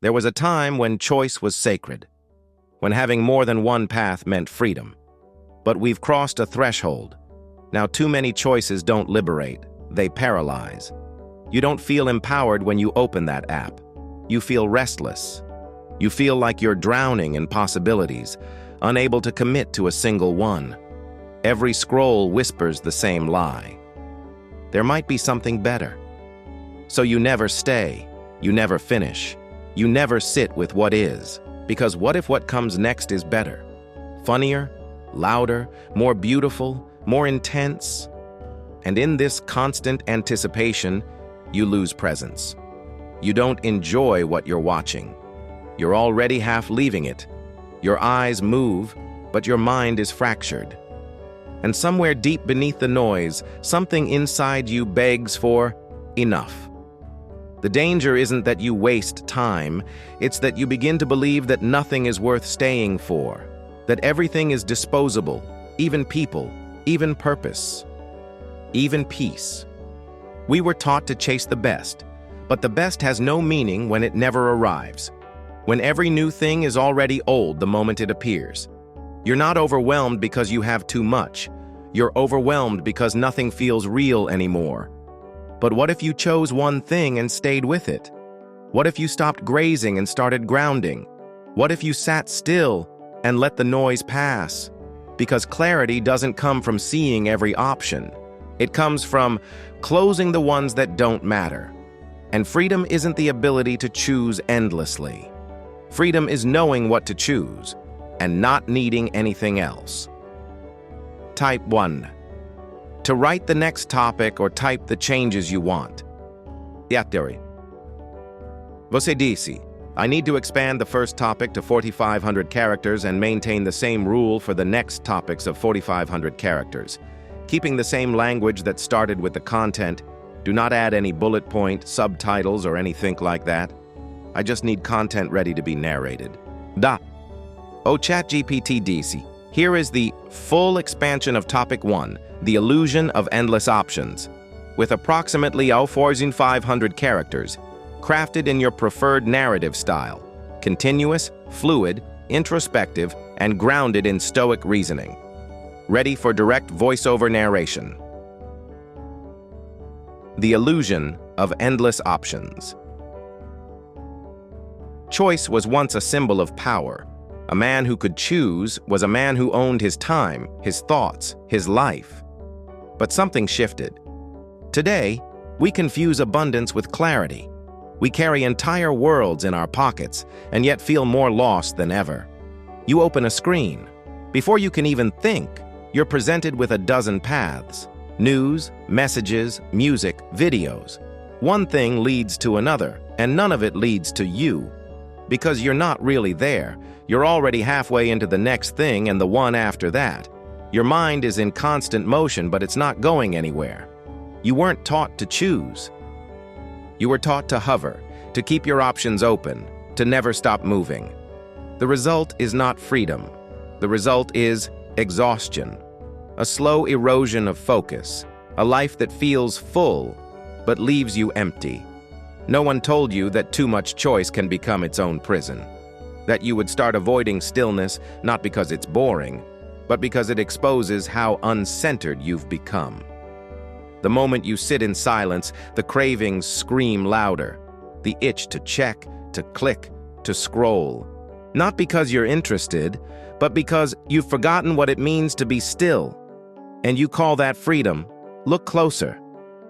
There was a time when choice was sacred, when having more than one path meant freedom. But we've crossed a threshold. Now too many choices don't liberate, they paralyze. You don't feel empowered when you open that app. You feel restless. You feel like you're drowning in possibilities, unable to commit to a single one. Every scroll whispers the same lie. There might be something better. So you never stay, you never finish, you never sit with what is, because what if what comes next is better? Funnier, louder, more beautiful, more intense? And in this constant anticipation, you lose presence. You don't enjoy what you're watching. You're already half leaving it. Your eyes move, but your mind is fractured. And somewhere deep beneath the noise, something inside you begs for enough. The danger isn't that you waste time, it's that you begin to believe that nothing is worth staying for, that everything is disposable, even people, even purpose, even peace. We were taught to chase the best, but the best has no meaning when it never arrives. When every new thing is already old the moment it appears. You're not overwhelmed because you have too much. You're overwhelmed because nothing feels real anymore. But what if you chose one thing and stayed with it? What if you stopped grazing and started grounding? What if you sat still and let the noise pass? Because clarity doesn't come from seeing every option. It comes from closing the ones that don't matter. And freedom isn't the ability to choose endlessly. Freedom is knowing what to choose and not needing anything else. Type 1. To write the next topic or type the changes you want. Theory. Você disse, I need to expand the first topic to 4,500 characters and maintain the same rule for the next topics of 4,500 characters. Keeping the same language that started with the content, do not add any bullet point, subtitles, or anything like that. I just need content ready to be narrated. ChatGPT disse, here is the full expansion of topic 1, the illusion of endless options, with approximately 4,500 characters, crafted in your preferred narrative style, continuous, fluid, introspective, and grounded in STOIC reasoning. Ready for direct voiceover narration. The illusion of endless options. Choice was once a symbol of power. A man who could choose was a man who owned his time, his thoughts, his life. But something shifted. Today, we confuse abundance with clarity. We carry entire worlds in our pockets and yet feel more lost than ever. You open a screen. Before you can even think, you're presented with a dozen paths. News, messages, music, videos. One thing leads to another, and none of it leads to you. Because you're not really there. You're already halfway into the next thing and the one after that. Your mind is in constant motion, but it's not going anywhere. You weren't taught to choose. You were taught to hover, to keep your options open, to never stop moving. The result is not freedom. The result is exhaustion. A slow erosion of focus. A life that feels full, but leaves you empty. No one told you that too much choice can become its own prison. That you would start avoiding stillness not because it's boring, but because it exposes how uncentered you've become. The moment you sit in silence, the cravings scream louder. The itch to check, to click, to scroll. Not because you're interested, but because you've forgotten what it means to be still. And you call that freedom. Look closer.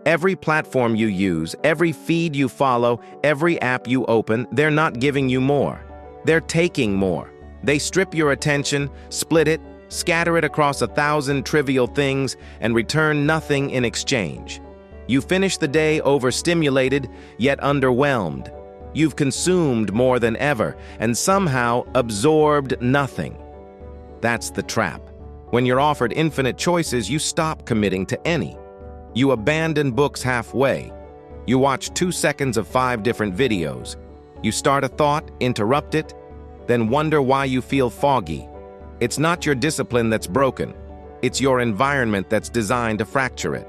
Every platform you use, every feed you follow, every app you open, they're not giving you more. They're taking more. They strip your attention, split it, scatter it across 1,000 trivial things, and return nothing in exchange. You finish the day overstimulated, yet underwhelmed. You've consumed more than ever, and somehow absorbed nothing. That's the trap. When you're offered infinite choices, you stop committing to any. You abandon books halfway. You watch 2 seconds of 5 different videos. You start a thought, interrupt it, then wonder why you feel foggy. It's not your discipline that's broken. It's your environment that's designed to fracture it.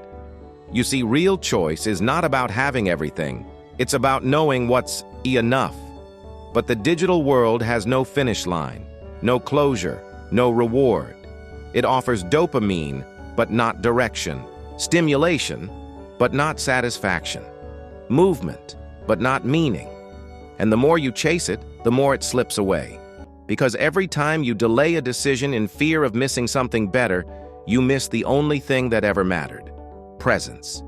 You see, real choice is not about having everything. It's about knowing what's enough. But the digital world has no finish line, no closure, no reward. It offers dopamine, but not direction, stimulation, but not satisfaction, movement, but not meaning. And the more you chase it, the more it slips away. Because every time you delay a decision in fear of missing something better, you miss the only thing that ever mattered: presence.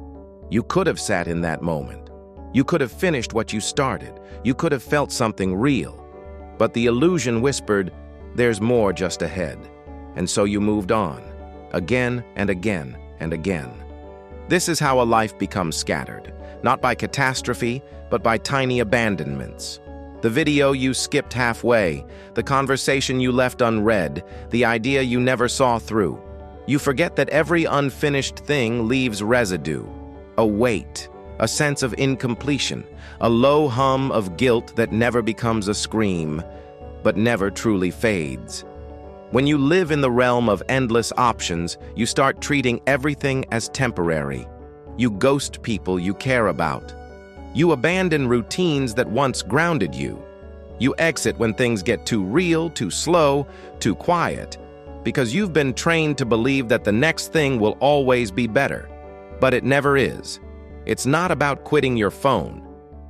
You could have sat in that moment. You could have finished what you started. You could have felt something real. But the illusion whispered, "There's more just ahead." And so you moved on, again and again and again. This is how a life becomes scattered, not by catastrophe, but by tiny abandonments. The video you skipped halfway, the conversation you left unread, the idea you never saw through. You forget that every unfinished thing leaves residue, a weight, a sense of incompletion, a low hum of guilt that never becomes a scream, but never truly fades. When you live in the realm of endless options, you start treating everything as temporary. You ghost people you care about. You abandon routines that once grounded you. You exit when things get too real, too slow, too quiet, because you've been trained to believe that the next thing will always be better. But it never is. It's not about quitting your phone.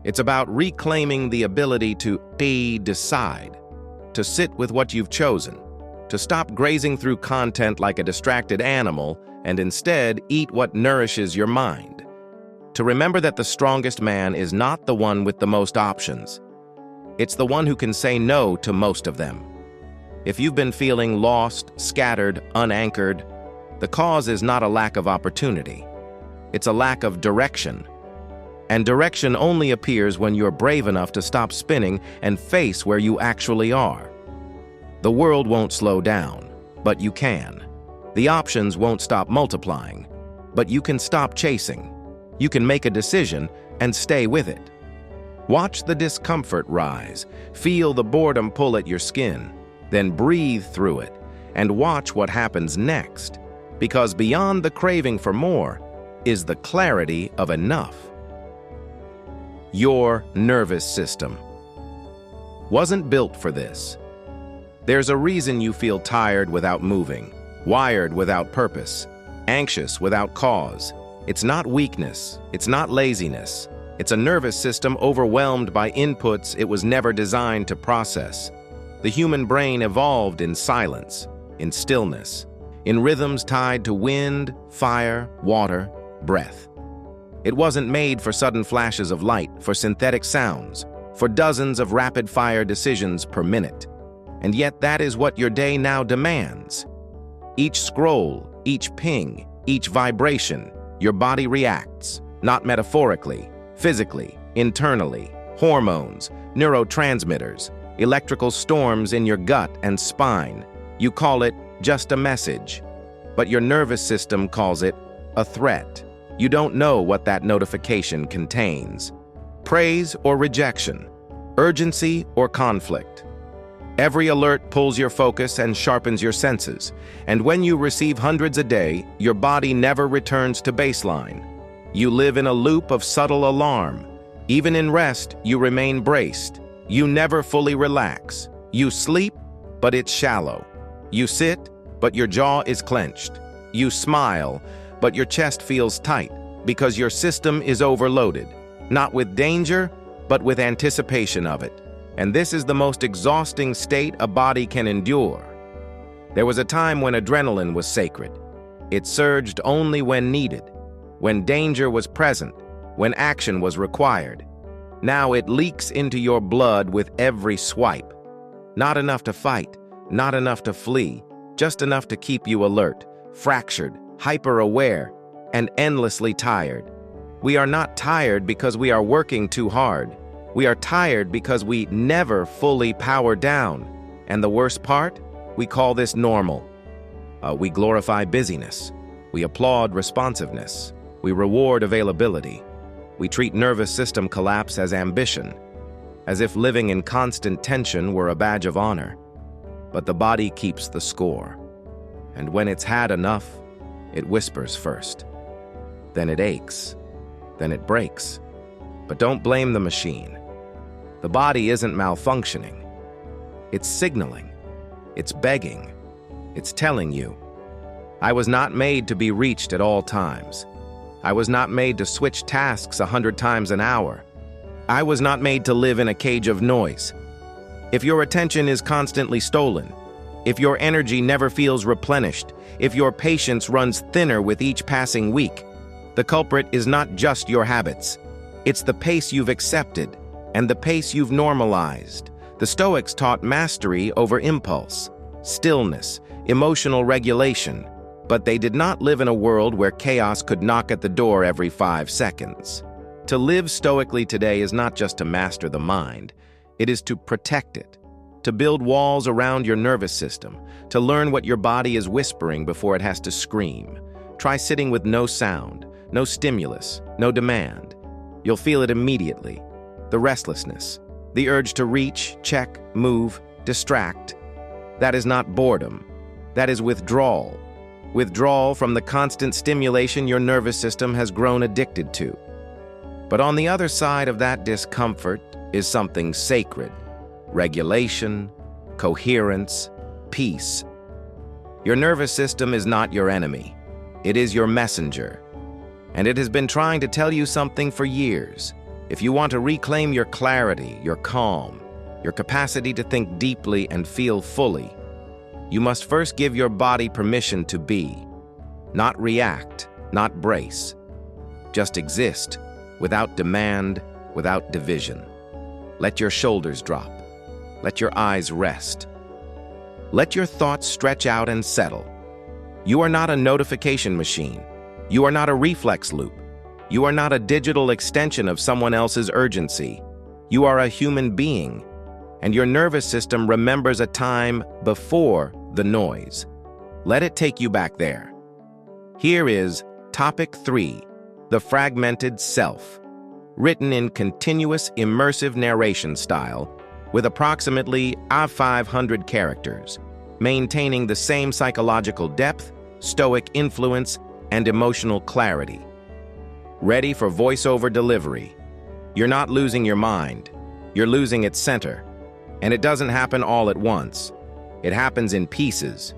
It's about reclaiming the ability to decide, to sit with what you've chosen, to stop grazing through content like a distracted animal and instead eat what nourishes your mind. To remember that the strongest man is not the one with the most options. It's the one who can say no to most of them. If you've been feeling lost, scattered, unanchored, the cause is not a lack of opportunity. It's a lack of direction. And direction only appears when you're brave enough to stop spinning and face where you actually are. The world won't slow down, but you can. The options won't stop multiplying, but you can stop chasing. You can make a decision and stay with it. Watch the discomfort rise, feel the boredom pull at your skin, then breathe through it and watch what happens next. Because beyond the craving for more is the clarity of enough. Your nervous system wasn't built for this. There's a reason you feel tired without moving, wired without purpose, anxious without cause. It's not weakness, it's not laziness. It's a nervous system overwhelmed by inputs it was never designed to process. The human brain evolved in silence, in stillness, in rhythms tied to wind, fire, water, breath. It wasn't made for sudden flashes of light, for synthetic sounds, for dozens of rapid-fire decisions per minute. And yet that is what your day now demands. Each scroll, each ping, each vibration, your body reacts, not metaphorically, physically, internally. Hormones, neurotransmitters, electrical storms in your gut and spine. You call it just a message, but your nervous system calls it a threat. You don't know what that notification contains. Praise or rejection, urgency or conflict. Every alert pulls your focus and sharpens your senses, and when you receive hundreds a day, your body never returns to baseline. You live in a loop of subtle alarm. Even in rest, you remain braced. You never fully relax. You sleep, but it's shallow. You sit, but your jaw is clenched. You smile, but your chest feels tight because your system is overloaded, not with danger, but with anticipation of it. And this is the most exhausting state a body can endure. There was a time when adrenaline was sacred. It surged only when needed, when danger was present, when action was required. Now it leaks into your blood with every swipe. Not enough to fight, not enough to flee, just enough to keep you alert, fractured, hyper-aware, and endlessly tired. We are not tired because we are working too hard. We are tired because we never fully power down. And the worst part? We call this normal. We glorify busyness. We applaud responsiveness. We reward availability. We treat nervous system collapse as ambition, as if living in constant tension were a badge of honor. But the body keeps the score. And when it's had enough, it whispers first. Then it aches. Then it breaks. But don't blame the machine. The body isn't malfunctioning. It's signaling. It's begging. It's telling you, I was not made to be reached at all times. I was not made to switch tasks 100 times an hour. I was not made to live in a cage of noise. If your attention is constantly stolen, if your energy never feels replenished, if your patience runs thinner with each passing week, the culprit is not just your habits. It's the pace you've accepted and the pace you've normalized. The Stoics taught mastery over impulse, stillness, emotional regulation, but they did not live in a world where chaos could knock at the door every 5 seconds. To live stoically today is not just to master the mind, it is to protect it, to build walls around your nervous system, to learn what your body is whispering before it has to scream. Try sitting with no sound, no stimulus, no demand. You'll feel it immediately. The restlessness, the urge to reach, check, move, distract. That is not boredom. That is withdrawal. Withdrawal from the constant stimulation your nervous system has grown addicted to. But on the other side of that discomfort is something sacred: regulation, coherence, peace. Your nervous system is not your enemy. It is your messenger. And it has been trying to tell you something for years. If you want to reclaim your clarity, your calm, your capacity to think deeply and feel fully, you must first give your body permission to be. Not react, not brace. Just exist, without demand, without division. Let your shoulders drop. Let your eyes rest. Let your thoughts stretch out and settle. You are not a notification machine. You are not a reflex loop. You are not a digital extension of someone else's urgency. You are a human being, and your nervous system remembers a time before the noise. Let it take you back there. Here is Topic 3, The Fragmented Self, written in continuous immersive narration style with approximately 500 characters, maintaining the same psychological depth, stoic influence, and emotional clarity. Ready for voiceover delivery. You're not losing your mind. You're losing its center. And it doesn't happen all at once. It happens in pieces.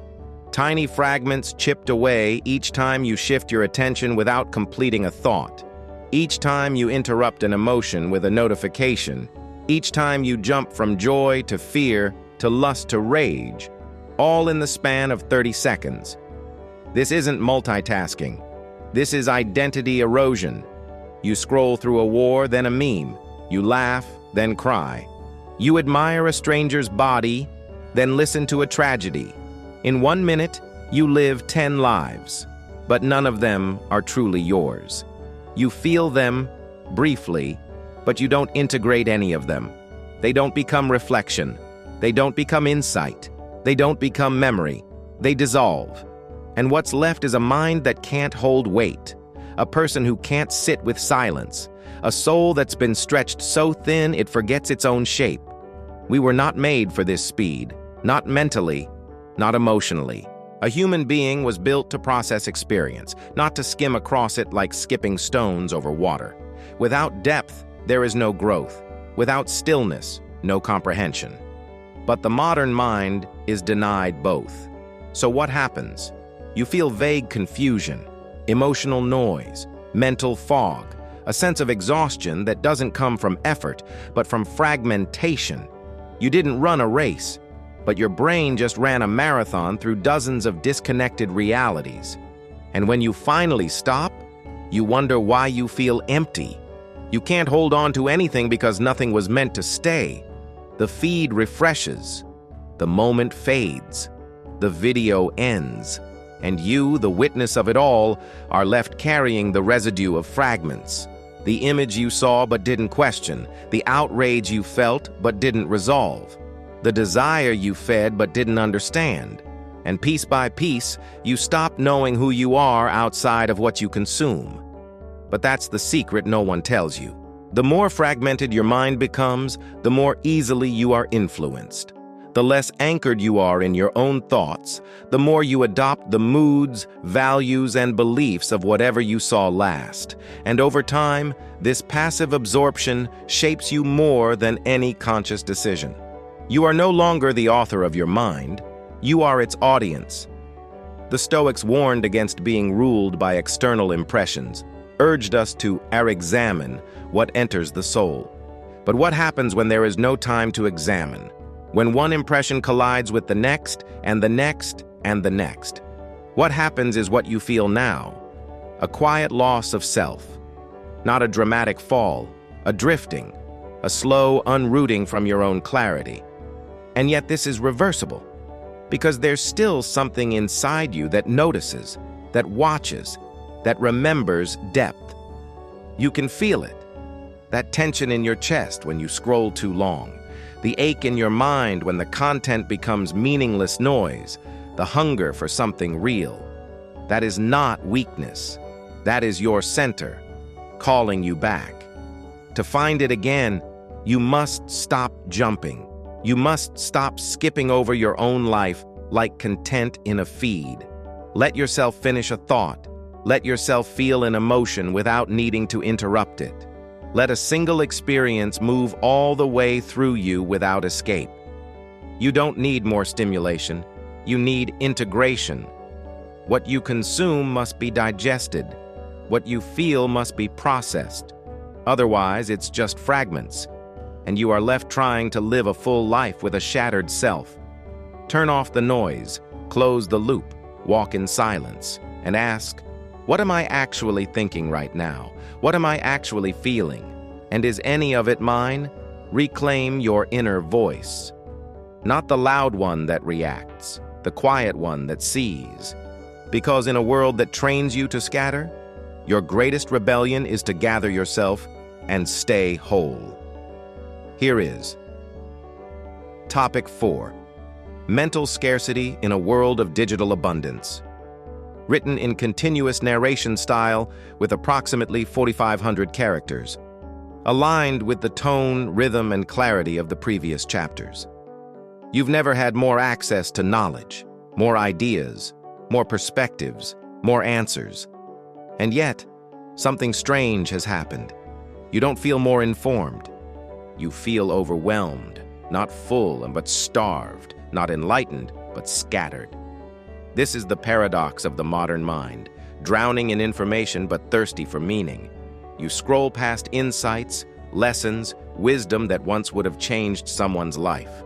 Tiny fragments chipped away each time you shift your attention without completing a thought. Each time you interrupt an emotion with a notification. Each time you jump from joy to fear to lust to rage. All in the span of 30 seconds. This isn't multitasking. This is identity erosion. You scroll through a war, then a meme. You laugh, then cry. You admire a stranger's body, then listen to a tragedy. In 1 minute, you live 10 lives, but none of them are truly yours. You feel them, briefly, but you don't integrate any of them. They don't become reflection. They don't become insight. They don't become memory. They dissolve. And what's left is a mind that can't hold weight, a person who can't sit with silence, a soul that's been stretched so thin it forgets its own shape. We were not made for this speed, not mentally, not emotionally. A human being was built to process experience, not to skim across it like skipping stones over water. Without depth, there is no growth. Without stillness, no comprehension. But the modern mind is denied both. So what happens? You feel vague confusion, emotional noise, mental fog, a sense of exhaustion that doesn't come from effort, but from fragmentation. You didn't run a race, but your brain just ran a marathon through dozens of disconnected realities. And when you finally stop, you wonder why you feel empty. You can't hold on to anything because nothing was meant to stay. The feed refreshes. The moment fades. The video ends. And you, the witness of it all, are left carrying the residue of fragments. The image you saw but didn't question, the outrage you felt but didn't resolve, the desire you fed but didn't understand. And piece by piece, you stop knowing who you are outside of what you consume. But that's the secret no one tells you. The more fragmented your mind becomes, the more easily you are influenced. the less anchored you are in your own thoughts, the more you adopt the moods, values, and beliefs of whatever you saw last. And over time, this passive absorption shapes you more than any conscious decision. You are no longer the author of your mind, you are its audience. The Stoics warned against being ruled by external impressions, urged us to examine what enters the soul. But what happens when there is no time to examine? When one impression collides with the next, and the next, and the next? What happens is what you feel now. A quiet loss of self. Not a dramatic fall, a drifting, a slow unrooting from your own clarity. And yet this is reversible, because there's still something inside you that notices, that watches, that remembers depth. You can feel it. That tension in your chest when you scroll too long. The ache in your mind when the content becomes meaningless noise. The hunger for something real. That is not weakness. That is your center, calling you back. To find it again, you must stop jumping. You must stop skipping over your own life like content in a feed. Let yourself finish a thought. Let yourself feel an emotion without needing to interrupt it. Let a single experience move all the way through you without escape. You don't need more stimulation. You need integration. What you consume must be digested. What you feel must be processed. Otherwise, it's just fragments, and you are left trying to live a full life with a shattered self. Turn off the noise, close the loop, walk in silence, and ask, what am I actually thinking right now? What am I actually feeling? And is any of it mine? Reclaim your inner voice. Not the loud one that reacts, the quiet one that sees. Because in a world that trains you to scatter, your greatest rebellion is to gather yourself and stay whole. Here is Topic 4. Mental Scarcity in a World of Digital Abundance. Written in continuous narration style with approximately 4,500 characters, aligned with the tone, rhythm, and clarity of the previous chapters. You've never had more access to knowledge, more ideas, more perspectives, more answers. And yet, something strange has happened. You don't feel more informed. You feel overwhelmed, not full but starved, not enlightened but scattered. This is the paradox of the modern mind, drowning in information but thirsty for meaning. You scroll past insights, lessons, wisdom that once would have changed someone's life.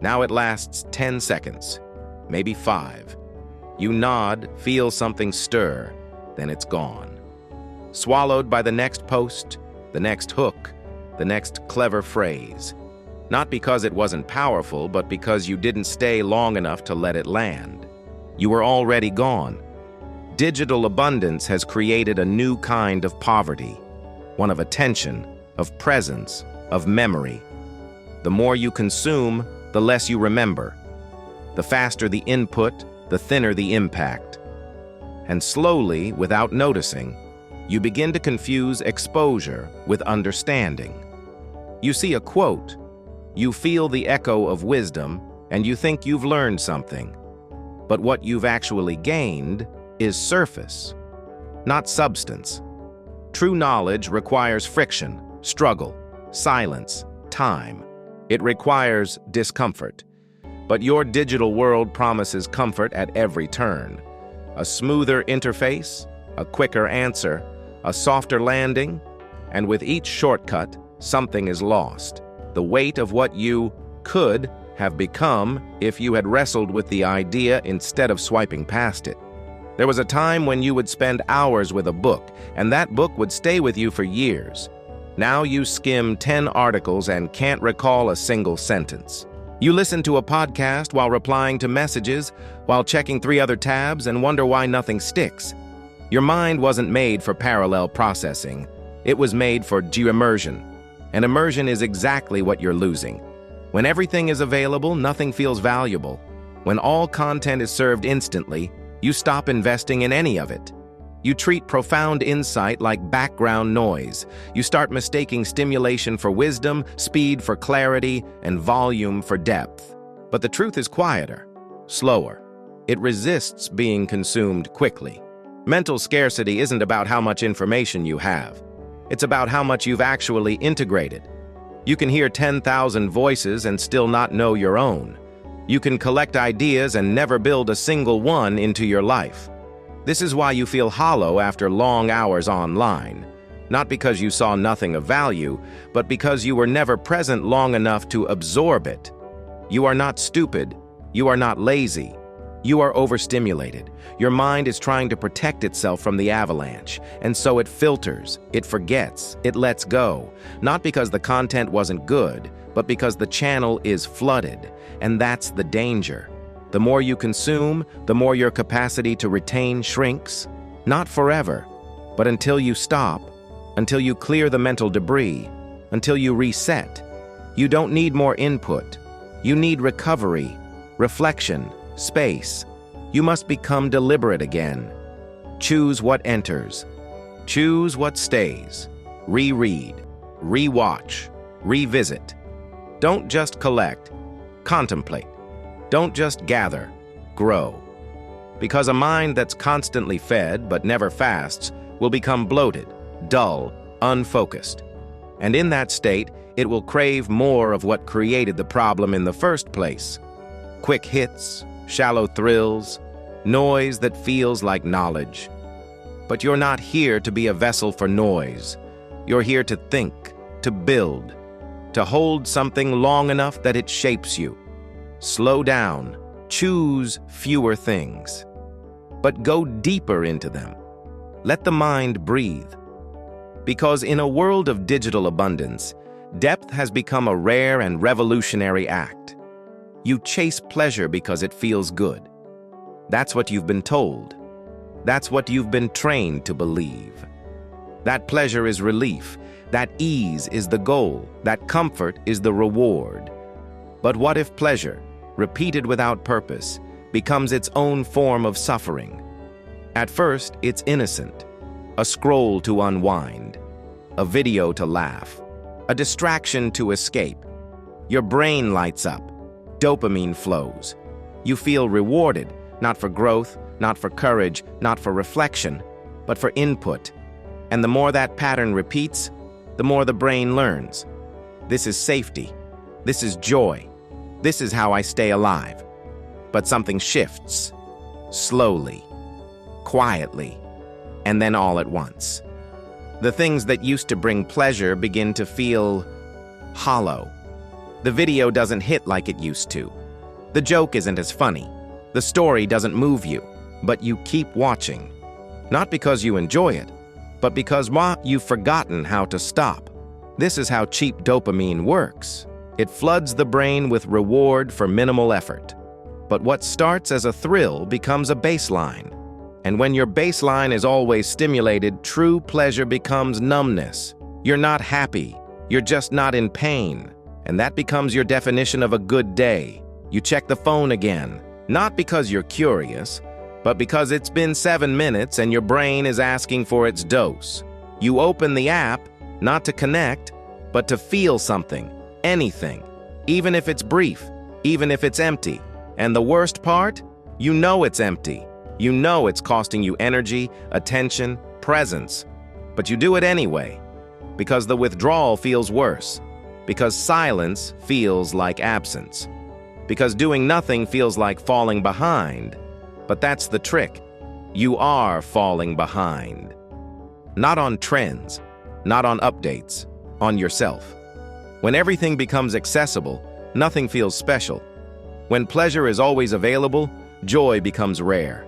Now it lasts 10 seconds, maybe 5. You nod, feel something stir, then it's gone. Swallowed by the next post, the next hook, the next clever phrase. Not because it wasn't powerful, but because you didn't stay long enough to let it land. You were already gone. Digital abundance has created a new kind of poverty, one of attention, of presence, of memory. The more you consume, the less you remember. The faster the input, the thinner the impact. And slowly, without noticing, you begin to confuse exposure with understanding. You see a quote, you feel the echo of wisdom, and you think you've learned something. But what you've actually gained is surface, not substance. True knowledge requires friction, struggle, silence, time. It requires discomfort. But your digital world promises comfort at every turn. A smoother interface, a quicker answer, a softer landing, and with each shortcut, something is lost. The weight of what you could have become if you had wrestled with the idea instead of swiping past it. There was a time when you would spend hours with a book, and that book would stay with you for years. Now you skim 10 articles and can't recall a single sentence. You listen to a podcast while replying to messages, while checking 3 other tabs, and wonder why nothing sticks. Your mind wasn't made for parallel processing. It was made for immersion. And immersion is exactly what you're losing. When everything is available, nothing feels valuable. When all content is served instantly, you stop investing in any of it. You treat profound insight like background noise. You start mistaking stimulation for wisdom, speed for clarity, and volume for depth. But the truth is quieter, slower. It resists being consumed quickly. Mental scarcity isn't about how much information you have. It's about how much you've actually integrated. You can hear 10,000 voices and still not know your own. You can collect ideas and never build a single one into your life. This is why you feel hollow after long hours online. Not because you saw nothing of value, but because you were never present long enough to absorb it. You are not stupid. You are not lazy. You are overstimulated. Your mind is trying to protect itself from the avalanche, and so it filters, it forgets, it lets go. Not because the content wasn't good, but because the channel is flooded, and that's the danger. The more you consume, the more your capacity to retain shrinks. Not forever, but until you stop, until you clear the mental debris, until you reset. You don't need more input. You need recovery, reflection, space. You must become deliberate again. Choose what enters. Choose what stays. Reread, rewatch, revisit. Don't just collect, contemplate. Don't just gather, grow. Because a mind that's constantly fed but never fasts will become bloated, dull, unfocused. And in that state, it will crave more of what created the problem in the first place. Quick hits, shallow thrills, noise that feels like knowledge. But you're not here to be a vessel for noise. You're here to think, to build, to hold something long enough that it shapes you. Slow down, choose fewer things, but go deeper into them. Let the mind breathe. Because in a world of digital abundance, depth has become a rare and revolutionary act. You chase pleasure because it feels good. That's what you've been told. That's what you've been trained to believe. That pleasure is relief. That ease is the goal. That comfort is the reward. But what if pleasure, repeated without purpose, becomes its own form of suffering? At first, it's innocent. A scroll to unwind. A video to laugh. A distraction to escape. Your brain lights up. Dopamine flows. You feel rewarded, not for growth, not for courage, not for reflection, but for input. And the more that pattern repeats, the more the brain learns. This is safety. This is joy. This is how I stay alive. But something shifts. Slowly. Quietly. And then all at once. The things that used to bring pleasure begin to feel hollow. The video doesn't hit like it used to. The joke isn't as funny. The story doesn't move you, but you keep watching. Not because you enjoy it, but because you've forgotten how to stop. This is how cheap dopamine works. It floods the brain with reward for minimal effort. But what starts as a thrill becomes a baseline. And when your baseline is always stimulated, true pleasure becomes numbness. You're not happy. You're just not in pain. And that becomes your definition of a good day. You check the phone again, not because you're curious, but because it's been 7 minutes and your brain is asking for its dose. You open the app, not to connect, but to feel something, anything, even if it's brief, even if it's empty. And the worst part? You know it's empty. You know it's costing you energy, attention, presence. But you do it anyway, because the withdrawal feels worse, because silence feels like absence, because doing nothing feels like falling behind. But that's the trick. You are falling behind. Not on trends, not on updates, on yourself. When everything becomes accessible, nothing feels special. When pleasure is always available, joy becomes rare.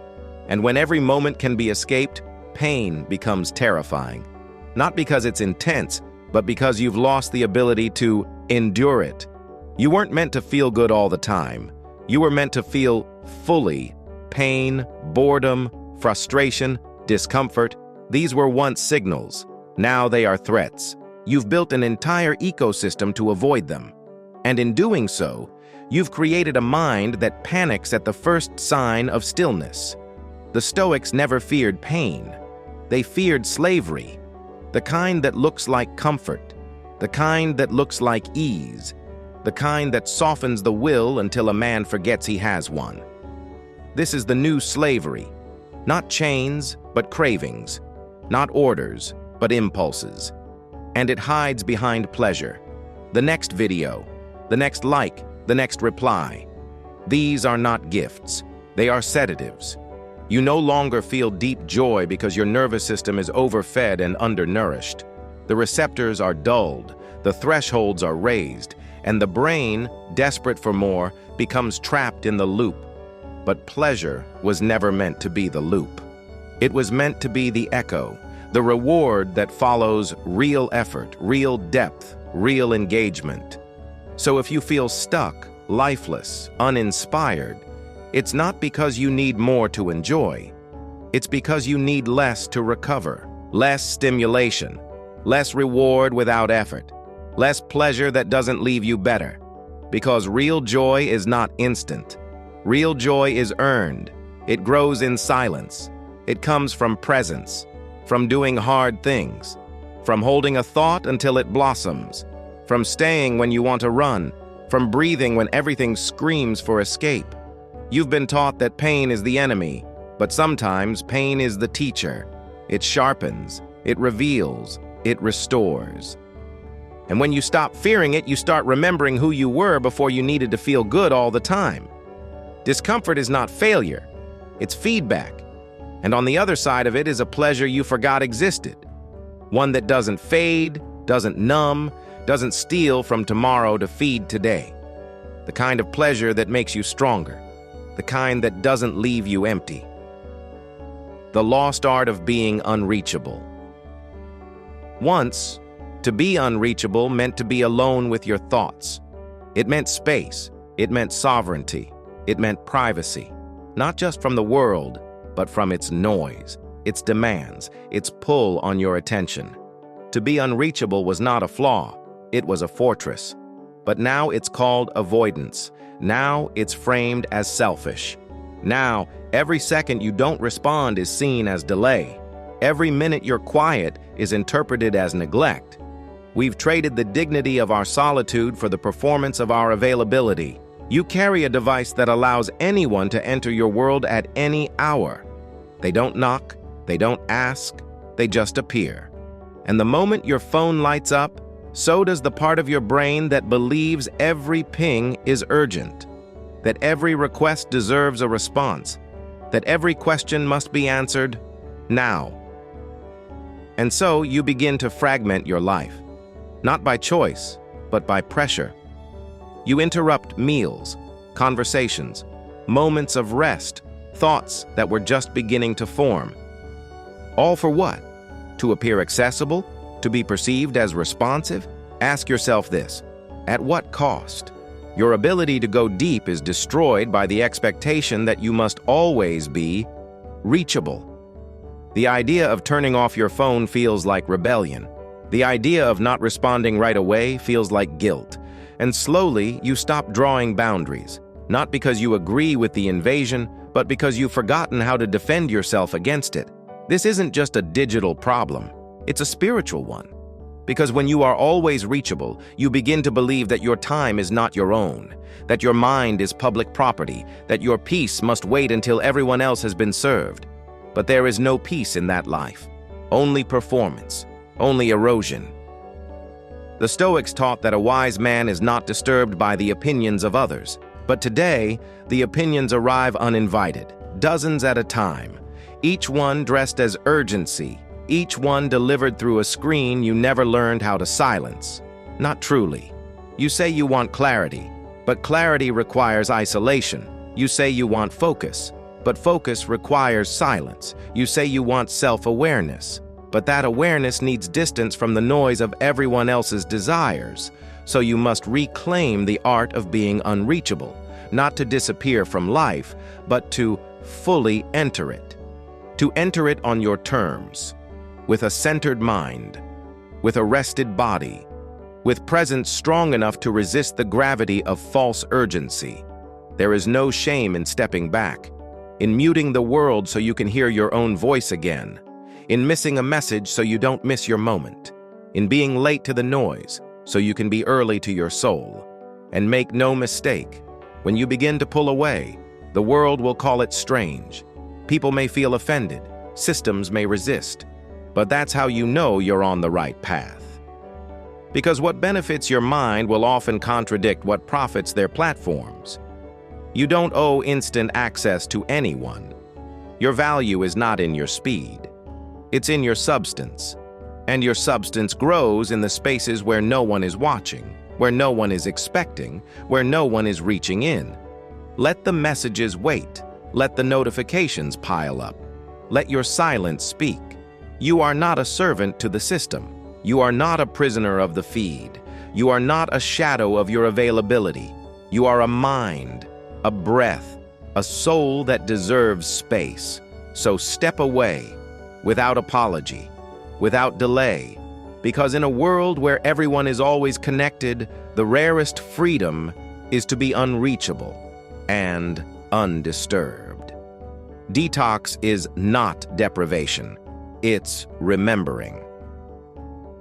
And when every moment can be escaped, pain becomes terrifying. Not because it's intense, but because you've lost the ability to endure it. You weren't meant to feel good all the time. You were meant to feel fully. Pain, boredom, frustration, discomfort, these were once signals. Now they are threats. You've built an entire ecosystem to avoid them. And in doing so, you've created a mind that panics at the first sign of stillness. The Stoics never feared pain. They feared slavery, the kind that looks like comfort, the kind that looks like ease, the kind that softens the will until a man forgets he has one. This is the new slavery. Not chains, but cravings. Not orders, but impulses. And it hides behind pleasure. The next video, the next like, the next reply. These are not gifts. They are sedatives. You no longer feel deep joy because your nervous system is overfed and undernourished. The receptors are dulled, the thresholds are raised, and the brain, desperate for more, becomes trapped in the loop. But pleasure was never meant to be the loop. It was meant to be the echo, the reward that follows real effort, real depth, real engagement. So if you feel stuck, lifeless, uninspired, it's not because you need more to enjoy. It's because you need less to recover, less stimulation, less reward without effort, less pleasure that doesn't leave you better. Because real joy is not instant. Real joy is earned. It grows in silence. It comes from presence, from doing hard things, from holding a thought until it blossoms, from staying when you want to run, from breathing when everything screams for escape. You've been taught that pain is the enemy, but sometimes pain is the teacher. It sharpens, it reveals, it restores. And when you stop fearing it, you start remembering who you were before you needed to feel good all the time. Discomfort is not failure, it's feedback. And on the other side of it is a pleasure you forgot existed. One that doesn't fade, doesn't numb, doesn't steal from tomorrow to feed today. The kind of pleasure that makes you stronger. The kind that doesn't leave you empty. The lost art of being unreachable. Once, to be unreachable meant to be alone with your thoughts. It meant space. It meant sovereignty. It meant privacy. Not just from the world, but from its noise, its demands, its pull on your attention. To be unreachable was not a flaw. It was a fortress. But now it's called avoidance. Now it's framed as selfish. Now, every second you don't respond is seen as delay. Every minute you're quiet is interpreted as neglect. We've traded the dignity of our solitude for the performance of our availability. You carry a device that allows anyone to enter your world at any hour. They don't knock, they don't ask, they just appear. And the moment your phone lights up, so does the part of your brain that believes every ping is urgent, that every request deserves a response, that every question must be answered now. And so you begin to fragment your life, not by choice, but by pressure. You interrupt meals, conversations, moments of rest, thoughts that were just beginning to form. All for what? To appear accessible? To be perceived as responsive? Ask yourself this: at what cost? Your ability to go deep is destroyed by the expectation that you must always be reachable. The idea of turning off your phone feels like rebellion. The idea of not responding right away feels like guilt. And slowly, you stop drawing boundaries, not because you agree with the invasion, but because you've forgotten how to defend yourself against it. This isn't just a digital problem, it's a spiritual one. Because when you are always reachable, you begin to believe that your time is not your own, that your mind is public property, that your peace must wait until everyone else has been served. But there is no peace in that life, only performance, only erosion. The Stoics taught that a wise man is not disturbed by the opinions of others. But today, the opinions arrive uninvited, dozens at a time, each one dressed as urgency, each one delivered through a screen you never learned how to silence. Not truly. You say you want clarity, but clarity requires isolation. You say you want focus, but focus requires silence. You say you want self-awareness, but that awareness needs distance from the noise of everyone else's desires. So you must reclaim the art of being unreachable, not to disappear from life, but to fully enter it. To enter it on your terms, with a centered mind, with a rested body, with presence strong enough to resist the gravity of false urgency. There is no shame in stepping back, in muting the world so you can hear your own voice again, in missing a message so you don't miss your moment, in being late to the noise so you can be early to your soul. And make no mistake, when you begin to pull away, the world will call it strange. People may feel offended, systems may resist, but that's how you know you're on the right path. Because what benefits your mind will often contradict what profits their platforms. You don't owe instant access to anyone. Your value is not in your speed. It's in your substance. And your substance grows in the spaces where no one is watching, where no one is expecting, where no one is reaching in. Let the messages wait. Let the notifications pile up. Let your silence speak. You are not a servant to the system. You are not a prisoner of the feed. You are not a shadow of your availability. You are a mind, a breath, a soul that deserves space. So step away, without apology, without delay, because in a world where everyone is always connected, the rarest freedom is to be unreachable and undisturbed. Detox is not deprivation, it's remembering.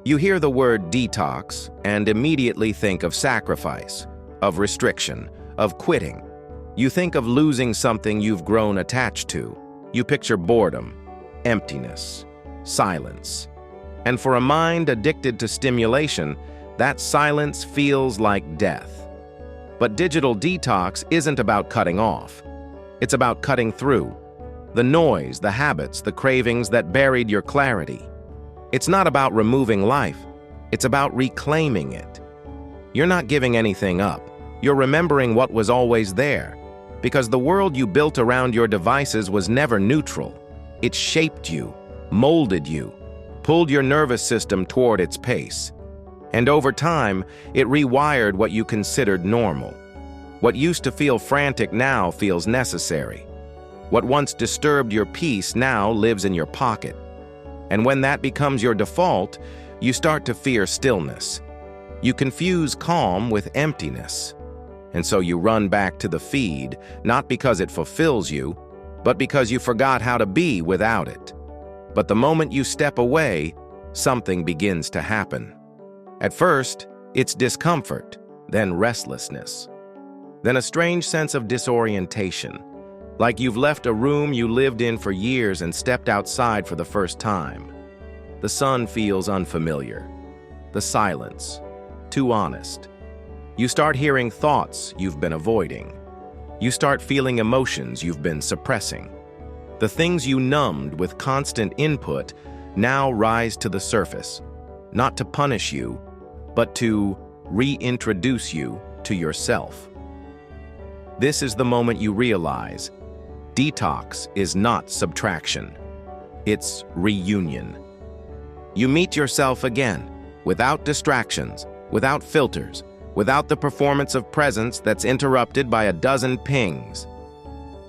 You hear the word detox and immediately think of sacrifice, of restriction, of quitting. You think of losing something you've grown attached to. You picture boredom, emptiness, silence. And for a mind addicted to stimulation, that silence feels like death. But digital detox isn't about cutting off. It's about cutting through. The noise, the habits, the cravings that buried your clarity. It's not about removing life. It's about reclaiming it. You're not giving anything up. You're remembering what was always there. Because the world you built around your devices was never neutral. It shaped you, molded you, pulled your nervous system toward its pace. And over time, it rewired what you considered normal. What used to feel frantic now feels necessary. What once disturbed your peace now lives in your pocket. And when that becomes your default, you start to fear stillness. You confuse calm with emptiness. And so you run back to the feed, not because it fulfills you, but because you forgot how to be without it. But the moment you step away, something begins to happen. At first, it's discomfort, then restlessness, then a strange sense of disorientation, like you've left a room you lived in for years and stepped outside for the first time. The sun feels unfamiliar, the silence, too honest. You start hearing thoughts you've been avoiding. You start feeling emotions you've been suppressing. The things you numbed with constant input now rise to the surface, not to punish you, but to reintroduce you to yourself. This is the moment you realize detox is not subtraction. It's reunion. You meet yourself again, without distractions, without filters, without the performance of presence that's interrupted by a dozen pings.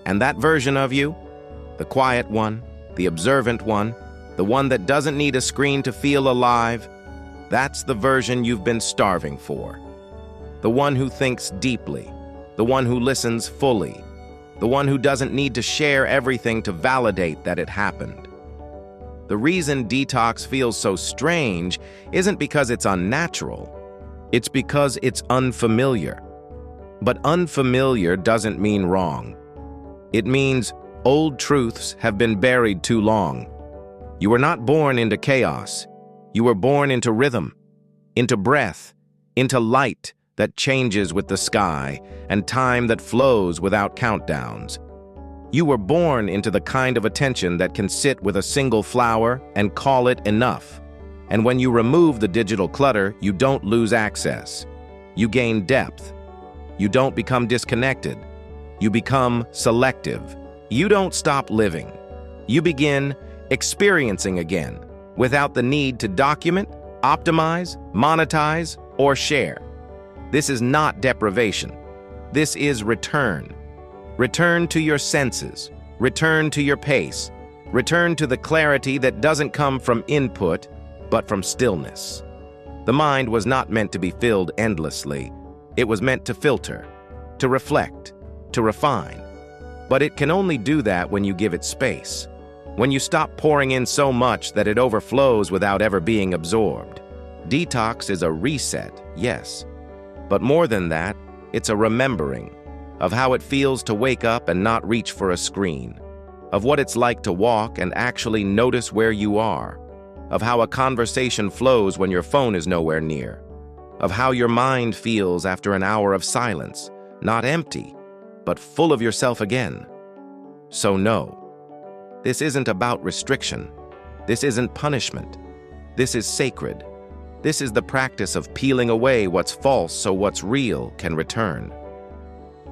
And that version of you, the quiet one, the observant one, the one that doesn't need a screen to feel alive, that's the version you've been starving for. The one who thinks deeply, the one who listens fully, the one who doesn't need to share everything to validate that it happened. The reason detox feels so strange isn't because it's unnatural. It's because it's unfamiliar. But unfamiliar doesn't mean wrong. It means old truths have been buried too long. You were not born into chaos. You were born into rhythm, into breath, into light that changes with the sky and time that flows without countdowns. You were born into the kind of attention that can sit with a single flower and call it enough. And when you remove the digital clutter, you don't lose access. You gain depth. You don't become disconnected. You become selective. You don't stop living. You begin experiencing again, without the need to document, optimize, monetize, or share. This is not deprivation. This is return. Return to your senses. Return to your pace. Return to the clarity that doesn't come from input, but from stillness. The mind was not meant to be filled endlessly. It was meant to filter, to reflect, to refine. But it can only do that when you give it space, when you stop pouring in so much that it overflows without ever being absorbed. Detox is a reset, yes. But more than that, It's a remembering of how it feels to wake up and not reach for a screen, of what it's like to walk and actually notice where you are, of how a conversation flows when your phone is nowhere near, of how your mind feels after an hour of silence, not empty, but full of yourself again. So no, this isn't about restriction. This isn't punishment. This is sacred. This is the practice of peeling away what's false so what's real can return.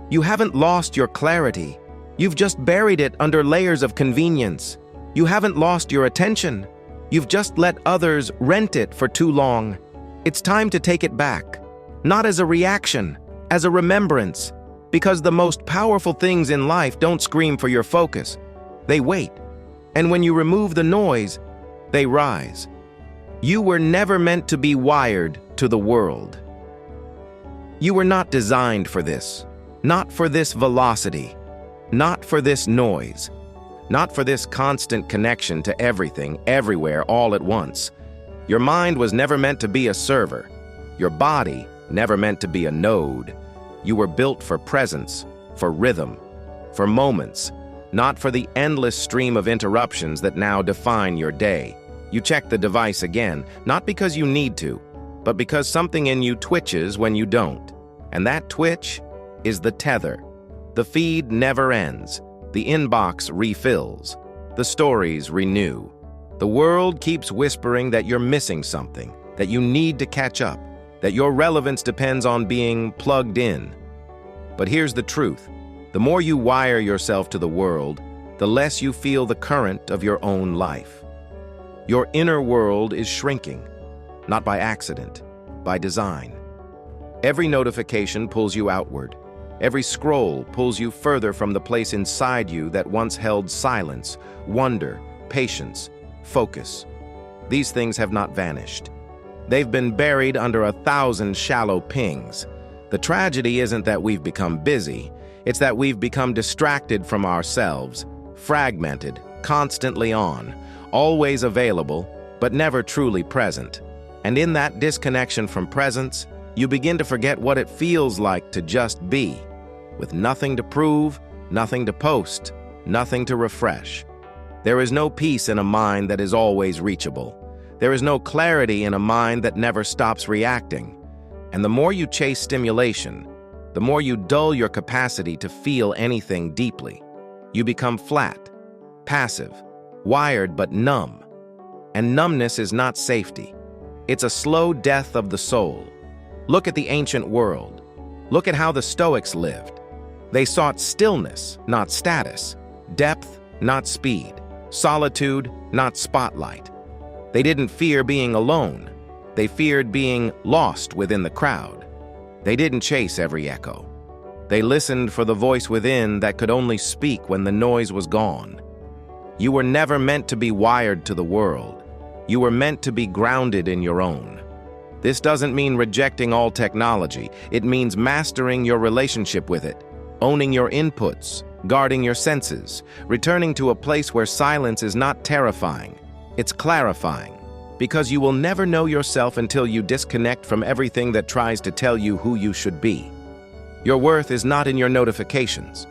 You haven't lost your clarity. You've just buried it under layers of convenience. You haven't lost your attention. You've just let others rent it for too long. It's time to take it back, not as a reaction, as a remembrance, because the most powerful things in life don't scream for your focus. They wait, and when you remove the noise, they rise. You were never meant to be wired to the world. You were not designed for this, not for this velocity, not for this noise, not for this constant connection to everything, everywhere, all at once. Your mind was never meant to be a server. Your body never meant to be a node. You were built for presence, for rhythm, for moments, not for the endless stream of interruptions that now define your day. You check the device again, not because you need to, but because something in you twitches when you don't. And that twitch is the tether. The feed never ends. The inbox refills. The stories renew. The world keeps whispering that you're missing something, that you need to catch up, that your relevance depends on being plugged in. But here's the truth. The more you wire yourself to the world, the less you feel the current of your own life. Your inner world is shrinking, not by accident, by design. Every notification pulls you outward. Every scroll pulls you further from the place inside you that once held silence, wonder, patience, focus. These things have not vanished. They've been buried under 1,000 shallow pings. The tragedy isn't that we've become busy, it's that we've become distracted from ourselves, fragmented, constantly on, always available, but never truly present. And in that disconnection from presence, you begin to forget what it feels like to just be, with nothing to prove, nothing to post, nothing to refresh. There is no peace in a mind that is always reachable. There is no clarity in a mind that never stops reacting. And the more you chase stimulation, the more you dull your capacity to feel anything deeply. You become flat, passive, wired but numb. And numbness is not safety. It's a slow death of the soul. Look at the ancient world. Look at how the Stoics lived. They sought stillness, not status, depth, not speed, solitude, not spotlight. They didn't fear being alone. They feared being lost within the crowd. They didn't chase every echo. They listened for the voice within that could only speak when the noise was gone. You were never meant to be wired to the world. You were meant to be grounded in your own. This doesn't mean rejecting all technology. It means mastering your relationship with it, owning your inputs, guarding your senses, returning to a place where silence is not terrifying, it's clarifying, because you will never know yourself until you disconnect from everything that tries to tell you who you should be. Your worth is not in your notifications.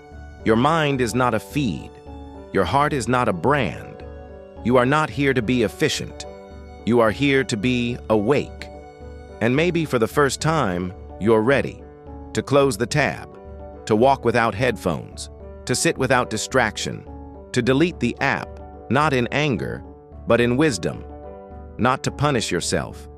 Your mind is not a feed. Your heart is not a brand. You are not here to be efficient. You are here to be awake. And maybe for the first time, you're ready to close the tab, to walk without headphones, to sit without distraction, to delete the app, not in anger, but in wisdom, not to punish yourself,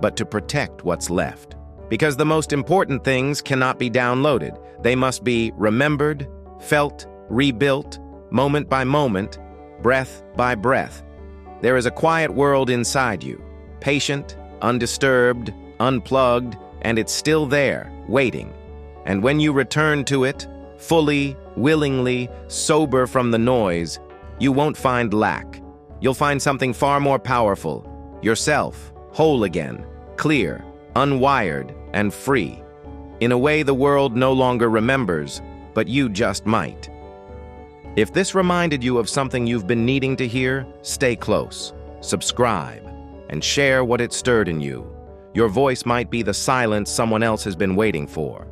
but to protect what's left. Because the most important things cannot be downloaded. They must be remembered, felt, rebuilt, moment by moment, breath by breath. There is a quiet world inside you, patient, undisturbed, unplugged, and it's still there, waiting. And when you return to it, fully, willingly, sober from the noise, you won't find lack. You'll find something far more powerful, yourself, whole again, clear, unwired, and free. In a way the world no longer remembers, but you just might. If this reminded you of something you've been needing to hear, stay close, subscribe, and share what it stirred in you. Your voice might be the silence someone else has been waiting for.